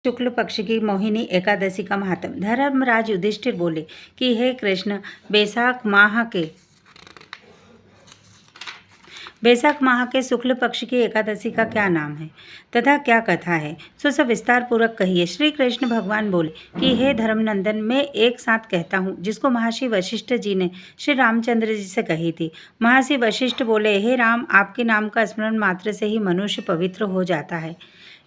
शुक्ल पक्ष की मोहिनी एकादशी का महात्म। धर्मराज युधिष्ठिर बोले कि हे कृष्ण, बैसाख माह के शुक्ल पक्ष की एकादशी का क्या नाम है तथा क्या कथा है, सो सब विस्तार पूर्वक कहिए। श्री कृष्ण भगवान बोले कि हे धर्मनंदन, मैं एक साथ कहता हूँ जिसको महर्षि वशिष्ठ जी ने श्री रामचंद्र जी से कही थी। महर्षि वशिष्ठ बोले, हे राम, आपके नाम का स्मरण मात्र से ही मनुष्य पवित्र हो जाता है,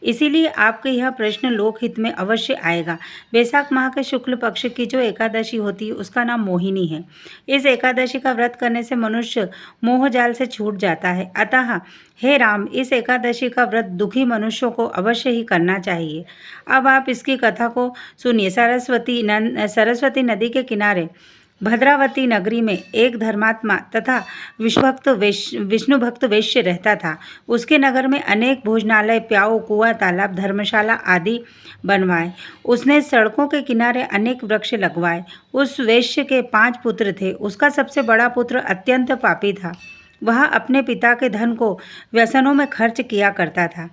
इसीलिए आपके यह प्रश्न लोकहित में अवश्य आएगा। बैसाख माह के शुक्ल पक्ष की जो एकादशी होती है उसका नाम मोहिनी है। इस एकादशी का व्रत करने से मनुष्य मोहजाल से छूट जाता है। अतः हे राम, इस एकादशी का व्रत दुखी मनुष्यों को अवश्य ही करना चाहिए। अब आप इसकी कथा को सुनिए। सरस्वती नदी के किनारे भद्रावती नगरी में एक धर्मात्मा तथा विष्णु भक्त वैश्य रहता था। उसके नगर में अनेक भोजनालय, प्याऊ, कुआं, तालाब, धर्मशाला आदि बनवाए। उसने सड़कों के किनारे अनेक वृक्ष लगवाए। उस वैश्य के 5 पुत्र थे। उसका सबसे बड़ा पुत्र अत्यंत पापी था। वह अपने पिता के धन को व्यसनों में खर्च किया करता था।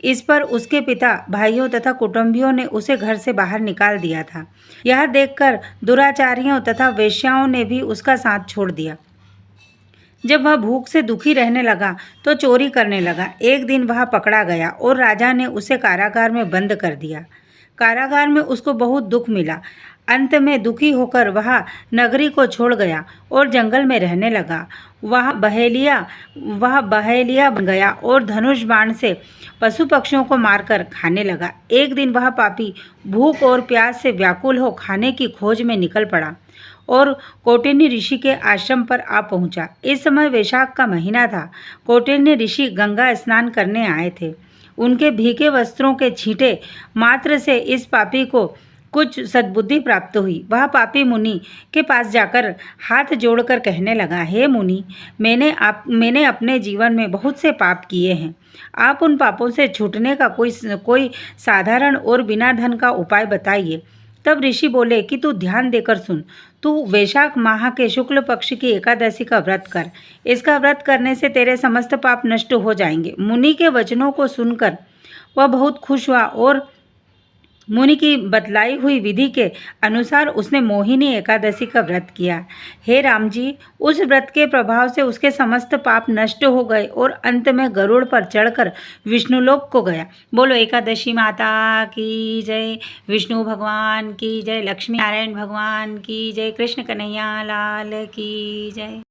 इस पर उसके पिता, भाइयों तथा कुटुंबियों ने उसे घर से बाहर निकाल दिया था। यह देखकर दुराचारियों तथा वेश्याओं ने भी उसका साथ छोड़ दिया। जब वह भूख से दुखी रहने लगा तो चोरी करने लगा। एक दिन वह पकड़ा गया और राजा ने उसे कारागार में बंद कर दिया। कारागार में उसको बहुत दुख मिला। अंत में दुखी होकर वह नगरी को छोड़ गया और जंगल में रहने लगा। वह बहेलिया बन गया और धनुष बाण से पशु पक्षियों को मारकर खाने लगा। एक दिन वह पापी भूख और प्यास से व्याकुल हो खाने की खोज में निकल पड़ा और कौटिन्य ऋषि के आश्रम पर आ पहुंचा। इस समय वैशाख का महीना था। कौटिन्य ऋषि गंगा स्नान करने आए थे। उनके भीगे वस्त्रों के छींटे मात्र से इस पापी को कुछ सद्बुद्धि प्राप्त हुई। वह पापी मुनि के पास जाकर हाथ जोड़कर कहने लगा, हे मुनि, मैंने अपने जीवन में बहुत से पाप किए हैं। आप उन पापों से छूटने का कोई साधारण और बिना धन का उपाय बताइए। तब ऋषि बोले कि तू ध्यान देकर सुन। तू वैशाख माह के शुक्ल पक्ष की एकादशी का व्रत कर। इसका व्रत करने से तेरे समस्त पाप नष्ट हो जाएंगे। मुनि के वचनों को सुनकर वह बहुत खुश हुआ और मुनि की बतलाई हुई विधि के अनुसार उसने मोहिनी एकादशी का व्रत किया। हे राम जी, उस व्रत के प्रभाव से उसके समस्त पाप नष्ट हो गए और अंत में गरुड़ पर चढ़कर विष्णुलोक को गया। बोलो एकादशी माता की जय, विष्णु भगवान की जय, लक्ष्मी नारायण भगवान की जय, कृष्ण कन्हैया लाल की जय।